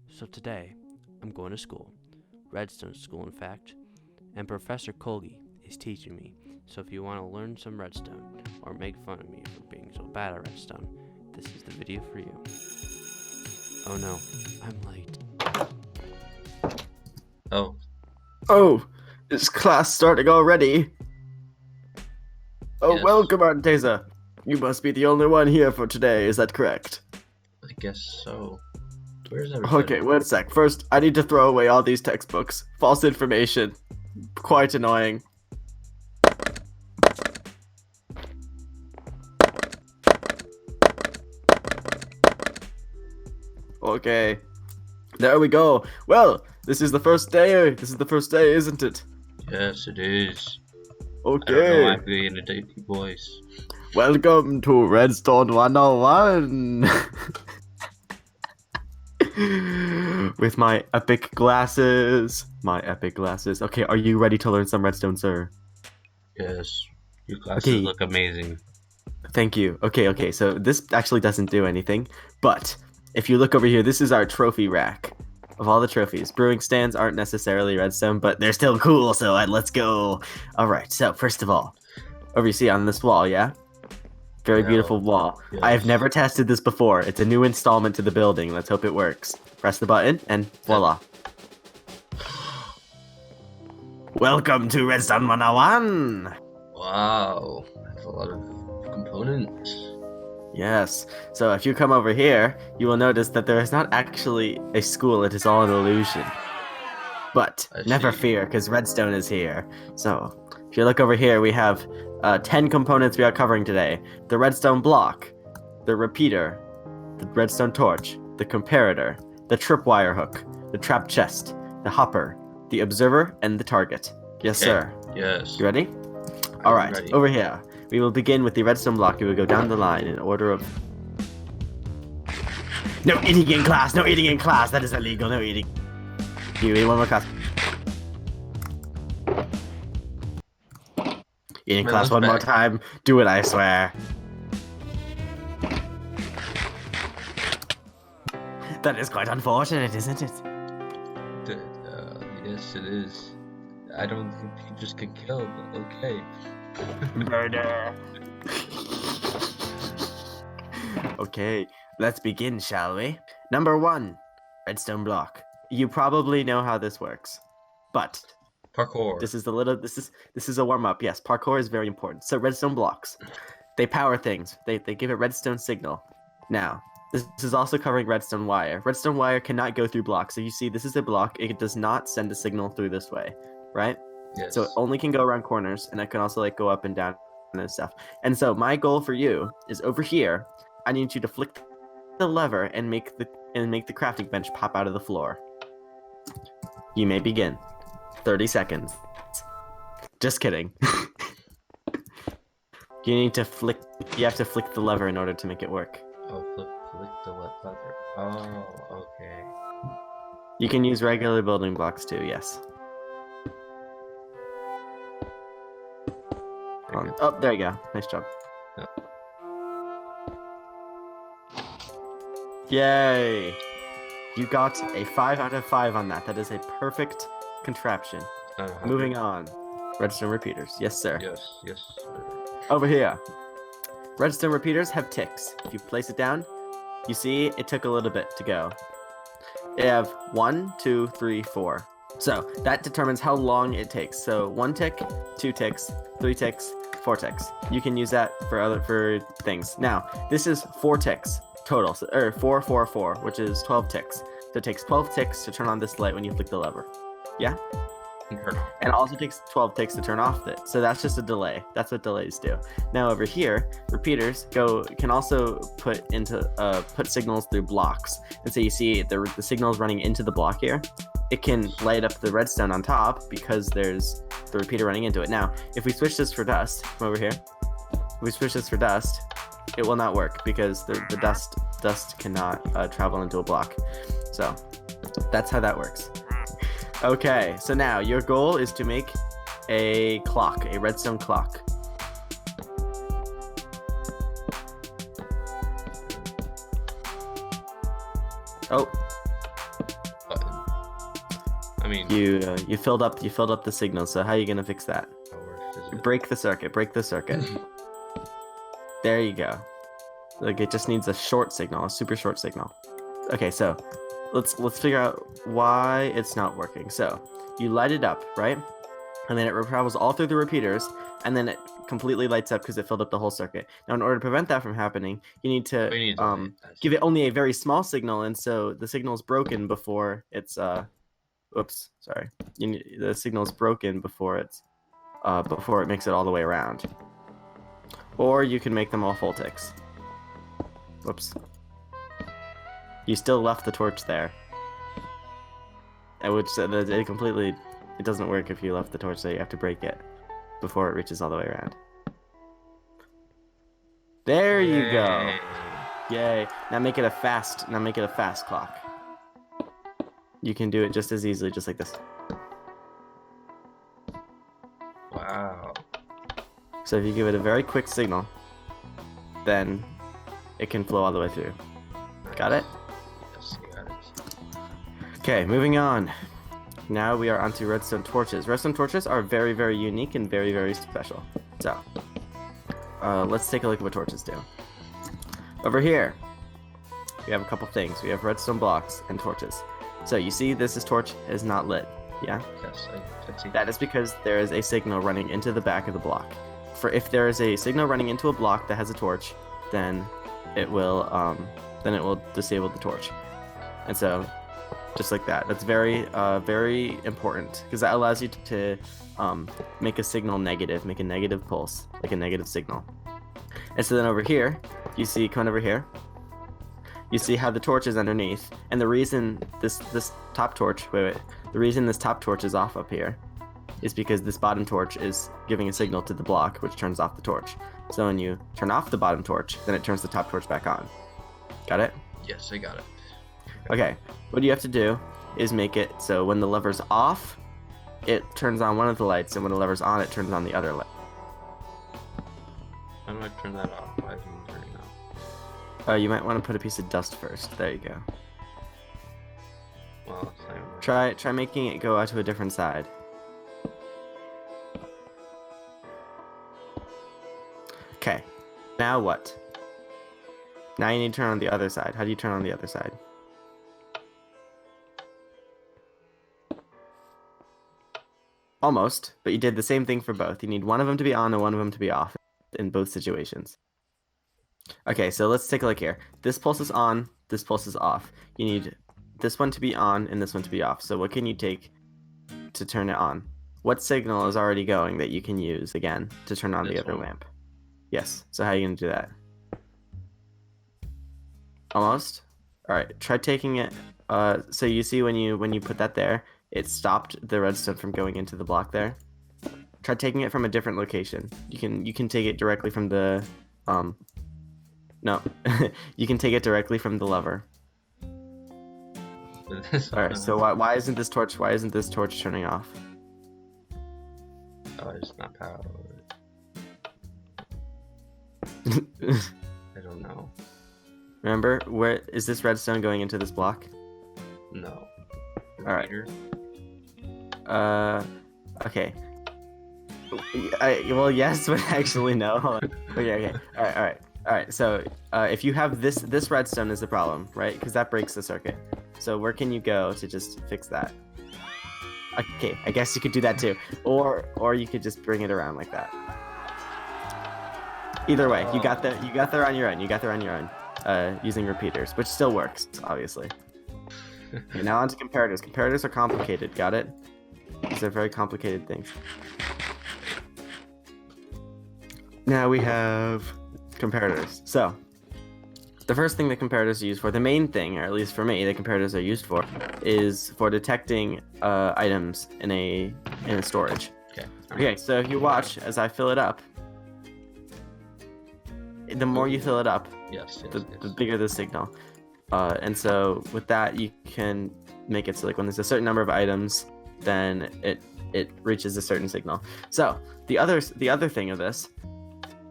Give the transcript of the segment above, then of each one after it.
So today, I'm going to school, Redstone school in fact, and Professor Colgy is teaching me. So if you want to learn some redstone, or make fun of me for being so bad at redstone, this is the video for you. Oh no, I'm late. Oh, Oh, is class starting already? Oh, yes. welcome, Ardentaza. You must be the only one here for today, is that correct? I guess so. Where's everybody? Okay, one sec. First, I need to throw away all these textbooks. False information. Quite annoying. Okay. There we go. Well, this is the first day. This is the first day, isn't it? Yes, it is. I don't know Okay. why I'm being a dainty voice. Welcome to Redstone 101. With my epic glasses. My epic glasses. Okay, are you ready to learn some redstone, sir? Yes, your glasses Okay. look amazing. Thank you. Okay, so this actually doesn't do anything, but if you look over here, this is our trophy rack of all the trophies. Brewing stands aren't necessarily redstone, but they're still cool, so let's go. Alright, so first of all, over you see on this wall, yeah? Very Yeah. beautiful wall. Yes. I have never tested this before. It's a new installment to the building. Let's hope it works. Press the button, and voila. Welcome to Redstone 101! Wow, that's a lot of components. Yes. So if you come over here, you will notice that there is not actually a school. It is all an illusion. But I never see. fear, because Redstone is here. So if you look over here, we have 10 components we are covering today. The redstone block, the repeater, the redstone torch, the comparator, the tripwire hook, the trap chest, the hopper, the observer, and the target. Yes, Okay. sir. Yes. You ready? I'm All right, ready. over here. We will begin with the redstone block. We will go down the line in order of... No eating in class! No eating in class! That is illegal. No eating. You eat one more class. Eating My class lunch one more bag. time. Do it, I swear. That is quite unfortunate, isn't it? Yes, it is. I don't think you just get killed, but okay. Murder. Okay, let's begin, shall we? Number 1, redstone block. You probably know how this works, but Parkour. this is a warm up. Yes, parkour is very important. So redstone blocks, they power things. They give a redstone signal. Now, this is also covering redstone wire. Redstone wire cannot go through blocks. So you see, this is a block. It does not send a signal through this way, right? Yes. So it only can go around corners, and it can also like go up and down and stuff. And so my goal for you is over here. I need you to flick the lever and make the crafting bench pop out of the floor. You may begin. 30 seconds. Just kidding. You need to flick. You have to flick the lever in order to make it work. Oh, flick the left lever. Oh, okay. You can use regular building blocks too. Yes. Okay. Oh, there you go. Nice job. Yeah. Yay! You got a 5 out of 5 on that. That is a perfect contraption. Moving on. Redstone repeaters. Yes, sir. Yes. Over here. Redstone repeaters have ticks. If you place it down, you see it took a little bit to go. They have 1, 2, 3, 4. So that determines how long it takes. So 1 tick, 2 ticks, 3 ticks, 4 ticks. You can use that for things. Now, this is 4 ticks total, or 4, 4, 4, which is 12 ticks. So it takes 12 ticks to turn on this light when you flick the lever. Yeah? And it also takes 12 ticks to turn off it. So that's just a delay. That's what delays do. Now over here, repeaters can also put signals through blocks. And so you see the signals running into the block here. It can light up the redstone on top because there's the repeater running into it. Now, if we switch this for dust, from over here, if we switch this for dust, it will not work because the dust cannot travel into a block. So that's how that works. Okay, so now your goal is to make a clock, a redstone clock. Oh, I mean, You filled up the signal. So how are you gonna fix that? Break the circuit. Break the circuit. There you go. Like it just needs a short signal, a super short signal. Okay, so let's figure out why it's not working. So you light it up, right? And then it travels all through the repeaters, and then it completely lights up because it filled up the whole circuit. Now, in order to prevent that from happening, you need to give it only a very small signal, and so the signal is broken before it's oops, sorry. The signal is broken before it makes it all the way around. Or you can make them all full ticks. Whoops. You still left the torch there. Which it doesn't work if you left the torch there. You have to break it before it reaches all the way around. There you go. Yay. Now make it a fast clock. You can do it just as easily, just like this. Wow. So if you give it a very quick signal, then it can flow all the way through. Got it? Yes, I got it. Okay, moving on. Now we are onto redstone torches. Redstone torches are very, very unique and very, very special. So, let's take a look at what torches do. Over here, we have a couple things. We have redstone blocks and torches. So you see this torch is not lit, yeah? Yes, I can see That is because there is a signal running into the back of the block. If there is a signal running into a block that has a torch, then it will disable the torch. And so, just like that. That's very, very important because that allows you to make a signal negative, make a negative pulse, like a negative signal. And so then over here, come on over here. You see how the torch is underneath, and the reason this top torch, the reason this top torch is off up here is because this bottom torch is giving a signal to the block, which turns off the torch. So when you turn off the bottom torch, then it turns the top torch back on. Got it? Yes, I got it. Okay, what you have to do is make it so when the lever's off, it turns on one of the lights, and when the lever's on, it turns on the other light. How do I turn that off? Why isn't it turning off? You might want to put a piece of dust first. There you go. Well, it's not even working. Try making it go out to a different side. Okay, now what? Now you need to turn on the other side. How do you turn on the other side? Almost, but you did the same thing for both. You need one of them to be on and one of them to be off in both situations. Okay, so let's take a look here. This pulse is on, this pulse is off. You need this one to be on and this one to be off. So what can you take to turn it on? What signal is already going that you can use again to turn on the other lamp? Yes, so how are you going to do that? Almost? Alright, try taking it, so you see when you put that there, it stopped the redstone from going into the block there. Try taking it from a different location. You can take it directly from the, no, you can take it directly from the lever. Alright, so why isn't this torch turning off? Oh, it's not powered. I don't know. Remember, where is this redstone going into this block? No. Alright. Okay. Well, yes, but actually no. Hold on. Okay. Alright. So, if you have this redstone is the problem, right? Because that breaks the circuit. So where can you go to just fix that? Okay, I guess you could do that too. Or you could just bring it around like that. Either way, you got there on your own. Using repeaters, which still works, obviously. Okay, now on to comparators. Comparators are complicated, got it? These are very complicated things. Now we have comparators. So, the first thing that comparators are used for, the main thing, or at least for me, the comparators are used for, is for detecting items in a storage. Okay, so if you watch as I fill it up, the more you fill it up, the bigger the signal. And so with that, you can make it so like when there's a certain number of items, then it reaches a certain signal. So the other thing of this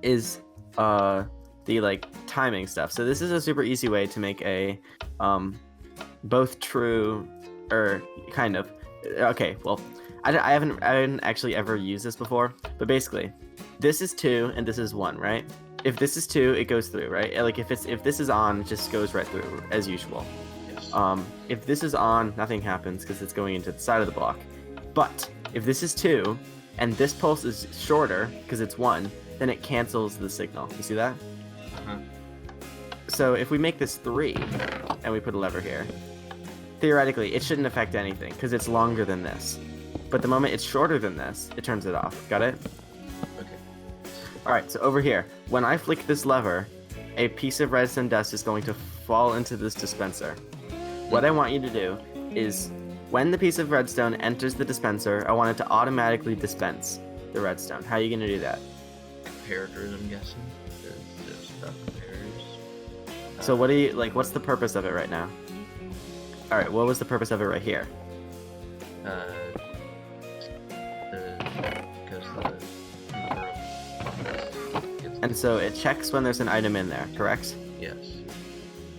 is the like timing stuff. So this is a super easy way to make a both true or kind of Okay, well, I haven't actually ever used this before, but basically, this is 2 and this is 1, right? If this is 2, it goes through, right? Like if this is on, it just goes right through as usual. Yes. If this is on, nothing happens because it's going into the side of the block. But if this is 2 and this pulse is shorter because it's 1, then it cancels the signal. You see that? Uh-huh. So if we make this 3 and we put a lever here, theoretically it shouldn't affect anything because it's longer than this. But the moment it's shorter than this, it turns it off. Got it? Okay. Alright, so over here, when I flick this lever, a piece of redstone dust is going to fall into this dispenser. What I want you to do is, when the piece of redstone enters the dispenser, I want it to automatically dispense the redstone. How are you going to do that? Comparators, I'm guessing. There's stuff comparators. So what do you, like, what's the purpose of it right now? Alright, what was the purpose of it right here? Because the number of gets... And so it checks when there's an item in there, correct? Yes.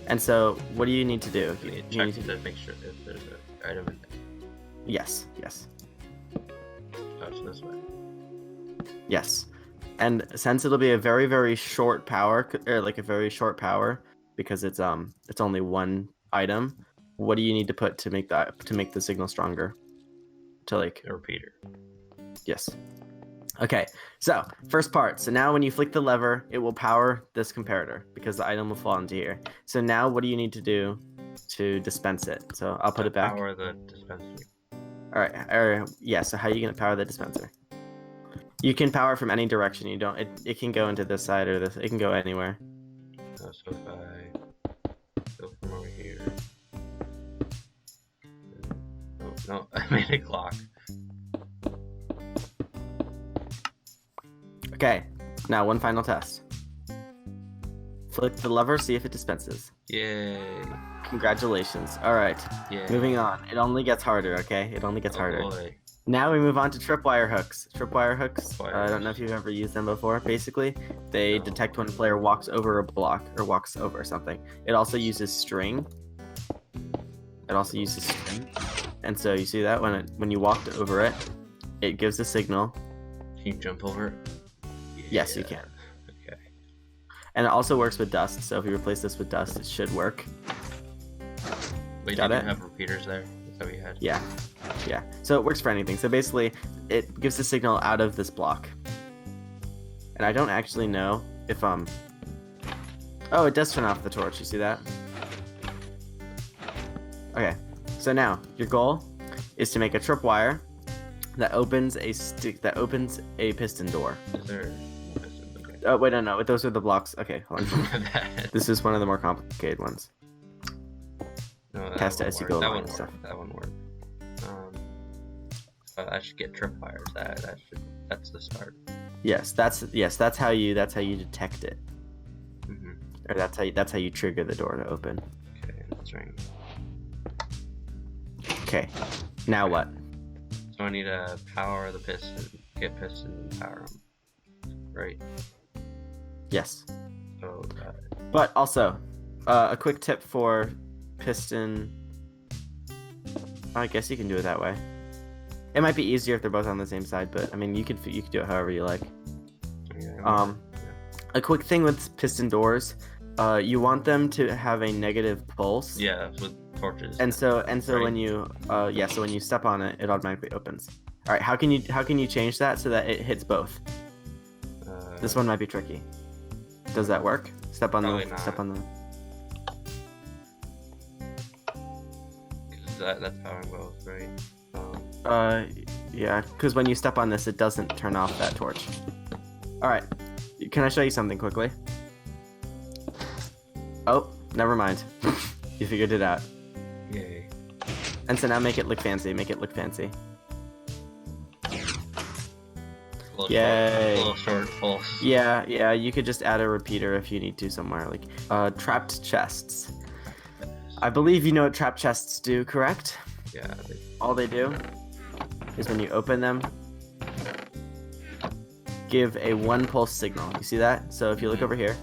And so what do you need to do? You need You to check to make sure if there's an item in there. Yes, yes, Oh, it's this way. yes. And since it'll be a very, very short power, or like a very short power, because it's only one item, what do you need to put to make the signal stronger? To like, A repeater. yes. Okay, so first part. So now when you flick the lever, it will power this comparator because the item will fall into here. So now what do you need to do to dispense it? So I'll put it back. Power the dispenser. All right. Yeah. So how are you gonna power the dispenser? You can power it from any direction. You don't. It can go into this side or this. It can go anywhere. So if I go from over here. Oh no! I made a clock. Okay. Now one final test. Flick the lever. See if it dispenses. Yay! Congratulations. All right. Yay! Moving on. It only gets harder. Okay. It only gets harder. Boy. Now we move on to tripwire hooks. Tripwire hooks, Tripwire I don't know if you've ever used them before. Basically, they No. detect when a player walks over a block or walks over something. It also uses string. And so you see that when you walked over it, it gives a signal. Can you jump over it? Yes, you Yeah. can. Okay. And it also works with dust. So if you replace this with dust, it should work. Wait, Got did it? you have repeaters there? That's how we had. Yeah. Yeah. So it works for anything. So basically, it gives a signal out of this block. And I don't actually know if Oh, it does turn off the torch. You see that? Okay. So now your goal is to make a tripwire that opens a piston door. Is there? Okay. Oh wait, no. Those are the blocks. Okay, hold on. My bad. This is one of the more complicated ones. No, that Test it won't as you work. go That along wouldn't and work. stuff. That wouldn't work. I should get tripwires. That's the start. Yes, that's how you detect it, Mm-hmm. or that's how you trigger the door to open. Okay, that's right. Okay, now what? So I need to power the piston, get piston and power them. Right. Yes, So but also a quick tip for piston. I guess you can do it that way. It might be easier if they're both on the same side, but I mean you could do it however you like. yeah. A quick thing with piston doors, you want them to have a negative pulse. Yeah, with torches. And so Right. when you so when you step on it, it automatically opens. All right, how can you change that so that it hits both? This one might be tricky. Does that work? Step on Probably the not. step on the. That's powering both, right? Yeah, because when you step on this, it doesn't turn off that torch. All right, can I show you something quickly? Oh, never mind. You figured it out. Yay. And so now make it look fancy. Make it look fancy. Yay. A little short pulse. Yeah, you could just add a repeater if you need to somewhere, like trapped chests. I believe you know what trapped chests do, correct? Yeah. All they do is when you open them, give a 1 pulse signal. You see that? So if you look over here,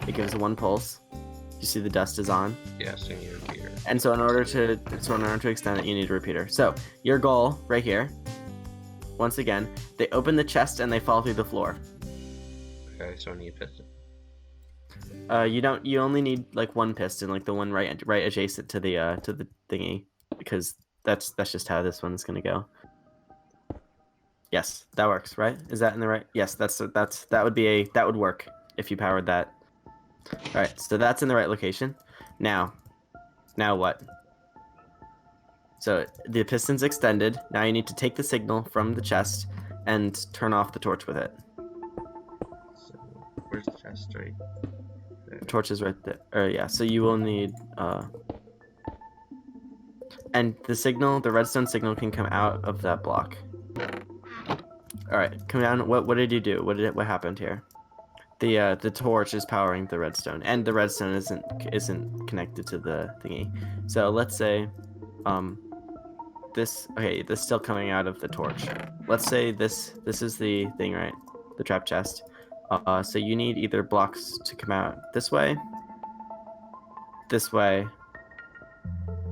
it gives a 1 pulse. You see the dust is on. Yeah, so you need a repeater. And so in order to extend it, you need a repeater. So your goal right here. Once again, they open the chest and they fall through the floor. Okay, so I need a piston. You only need like one piston, like the one right adjacent to the thingy, because that's just how this one's gonna go. Yes, that works, right? Is that in the right? Yes, that would work if you powered that. All right, so that's in the right location. Now what? So the piston's extended. Now you need to take the signal from the chest and turn off the torch with it. So where's the chest? Right there. The torch is right there. Yeah, so you will need and the redstone signal can come out of that block. All right, come down. What did you do? What happened here? The torch is powering the redstone, and the redstone isn't connected to the thingy. So let's say this is still coming out of the torch. Let's say this is the thing, right? The trap chest. So you need either blocks to come out this way,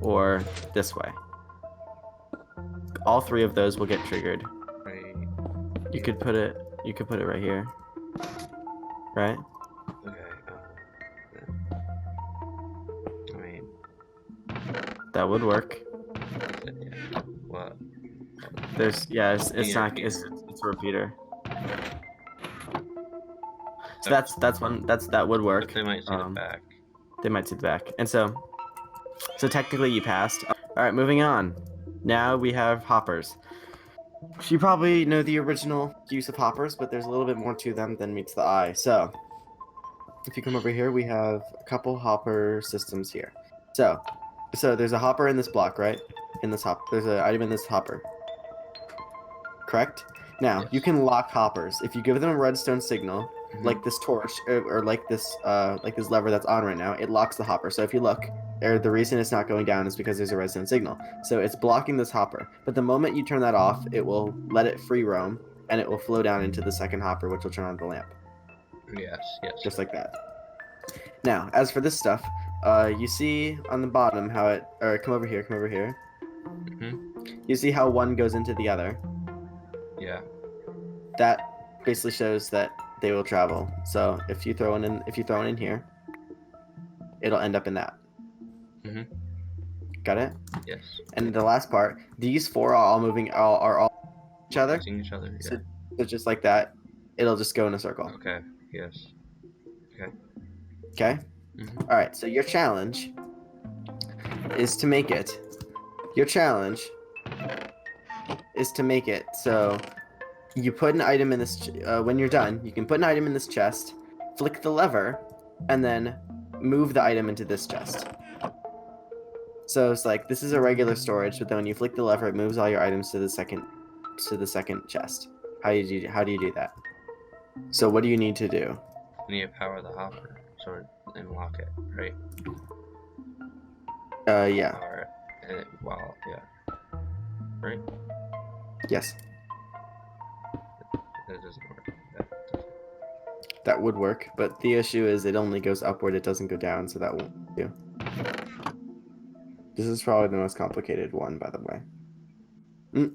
or this way. All three of those will get triggered. Right. You could put it right here. Right? Okay. I mean, That would work. yeah. What? It's a repeater. So that would work. But they might see the back. They might see the back. And so technically you passed. All right, moving on. Now we have hoppers. You probably know the original use of hoppers, but there's a little bit more to them than meets the eye. So if you come over here, we have a couple hopper systems here. So there's a hopper in this block, right? There's an item in this hopper. Correct? Now, Yes. you can lock hoppers. If you give them a redstone signal, like this torch, or like this lever that's on right now, it locks the hopper. So if you look, the reason it's not going down is because there's a redstone signal. So it's blocking this hopper. But the moment you turn that off, it will let it free roam, and it will flow down into the second hopper, which will turn on the lamp. Yes. Just like that. Now, as for this stuff, you see on the bottom how it... Or come over here. Mm-hmm. You see how one goes into the other? Yeah. That basically shows that they will travel. So if you throw one in here, it'll end up in that. Mm-hmm. Got it? Yes. And the last part, these four are all moving, are all each other. Facing each other. Yeah. So just like that, it'll just go in a circle. Okay. Yes. Okay? Mm-hmm. All right, so your challenge is to make it. So you put an item in this, when you're done, you can put an item in this chest, flick the lever, and then move the item into this chest. So it's like, this is a regular storage, but then when you flick the lever, it moves all your items to the second chest. How do you do that? So what do you need to do? You need to power the hopper and lock it, right? Yeah. Power it, and right? Yes. That doesn't work. That would work, but the issue is it only goes upward, it doesn't go down, so that won't do. This is probably the most complicated one, by the way.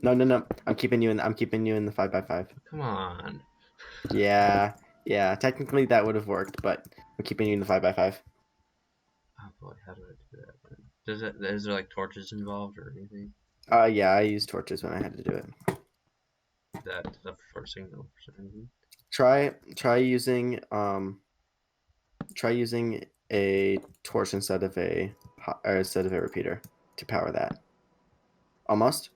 No. I'm keeping you in the 5x5. Come on. Yeah. Technically that would have worked, but I'm keeping you in the 5x5. Oh boy, how do I do that? Is there like torches involved or anything? Yeah, I used torches when I had to do it. That's the first signal for some reason. Try using a torch instead of a repeater to power that. Almost.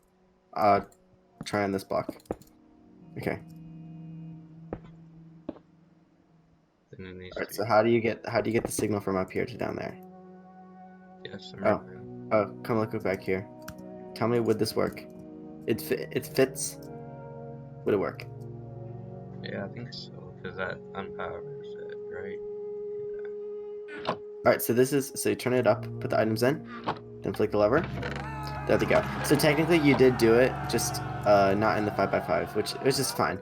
Try on this block. Okay. Then it needs Alright, to so how do you get the signal from up here to down there? be... Yes, I'm Oh. right now. Oh, come look back here. Tell me, would this work? It fits. Would it work? Yeah, I think so, because that unpowers it, right? Alright, so you turn it up, put the items in, then flick the lever. There they go. So technically you did do it, just not in the 5x5, which is fine.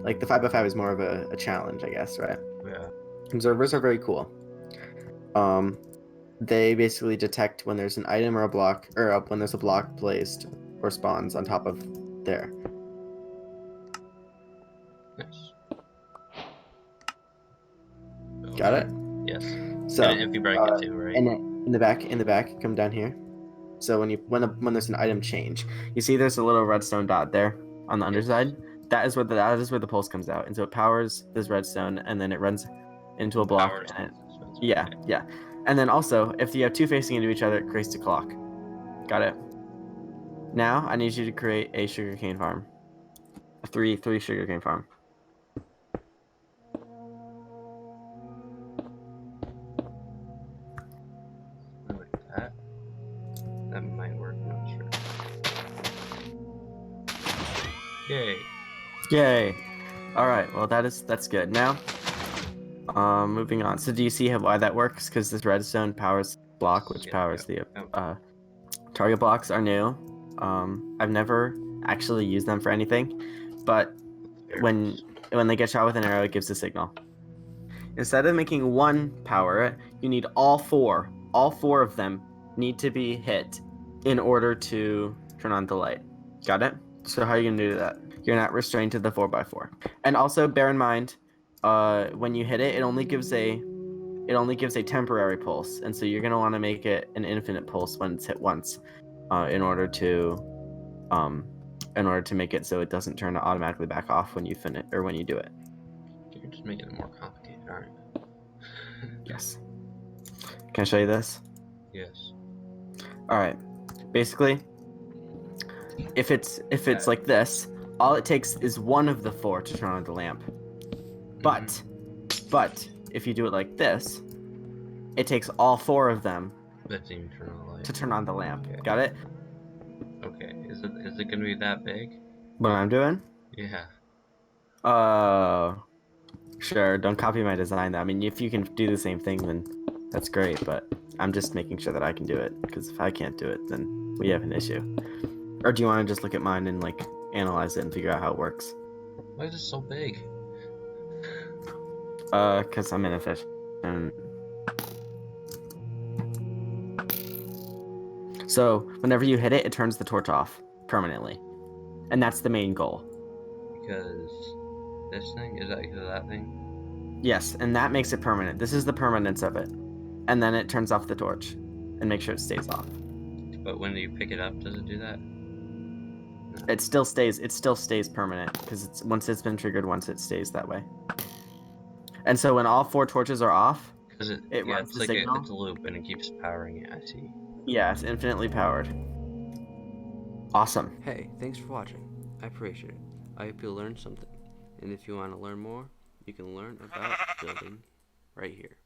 Like the 5x5 is more of a challenge, I guess, right? Yeah. Observers are very cool. they basically detect when there's an item or a block, or when there's a block placed or spawns on top of there. Nice. Got it? Yes. So, And if you break it too, right? in the back, come down here. So when there's an item change, you see there's a little redstone dot there on the underside. That is where the pulse comes out, and so it powers this redstone, and then it runs into a block. Powers And it. yeah, Okay. yeah. And then also, if you have two facing into each other, it creates a clock. Got it? Now I need you to create a sugarcane farm. A three sugarcane farm. Like that. That might work, I'm not sure. Yay. Yay! All right. Well, that's good. Now, moving on. So do you see why that works? Because this redstone powers block, which powers the target blocks are new. I've never actually used them for anything, but when they get shot with an arrow, it gives a signal. Instead of making one power it, you need all four. All four of them need to be hit in order to turn on the light. Got it? So how are you gonna do that? You're not restrained to the 4x4. And also bear in mind, when you hit it, it only gives a temporary pulse, and so you're gonna want to make it an infinite pulse when it's hit once, in order to make it so it doesn't turn automatically back off when you finish or when you do it. You're just making it more complicated, aren't you? Yes. Can I show you this? Yes. All right. Basically, if it's like this, all it takes is one of the four to turn on the lamp. But if you do it like this, it takes all four of them to turn on the lamp. Okay. Got it? Okay. Is it gonna be that big? What I'm doing? Yeah. Sure. Don't copy my design, though. I mean, if you can do the same thing, then that's great. But I'm just making sure that I can do it, because if I can't do it, then we have an issue. Or do you want to just look at mine and like analyze it and figure out how it works? Why is it so big? Because I'm inefficient. So whenever you hit it, it turns the torch off permanently, and that's the main goal. Because this thing is that because of that thing? Yes, and that makes it permanent. This is the permanence of it, and then it turns off the torch, and make sure it stays off. But when you pick it up, does it do that? No. It still stays permanent, because once it's been triggered once, it stays that way. And so when all four torches are off, it runs the signal. It's a loop and it keeps powering it. I see. Yeah, it's infinitely powered. Awesome. Hey, thanks for watching. I appreciate it. I hope you learned something. And if you want to learn more, you can learn about building right here.